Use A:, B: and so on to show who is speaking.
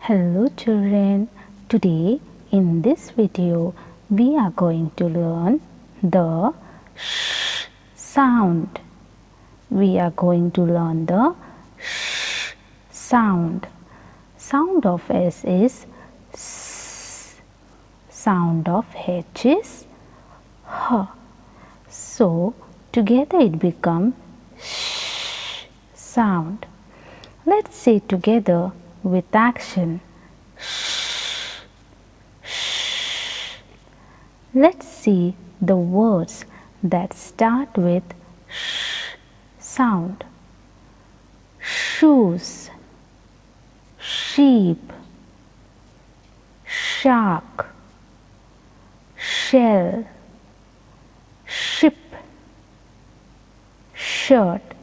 A: Hello children, today in this video we are going to learn the sh sound. We are going to learn the sh sound. Sound of S is S. Sound of H is H. So together it becomes sh sound. Let's say together with action. Shh, shh. Let's see the words that start with sh sound. Shoes, sheep, shark, shell, ship, shirt,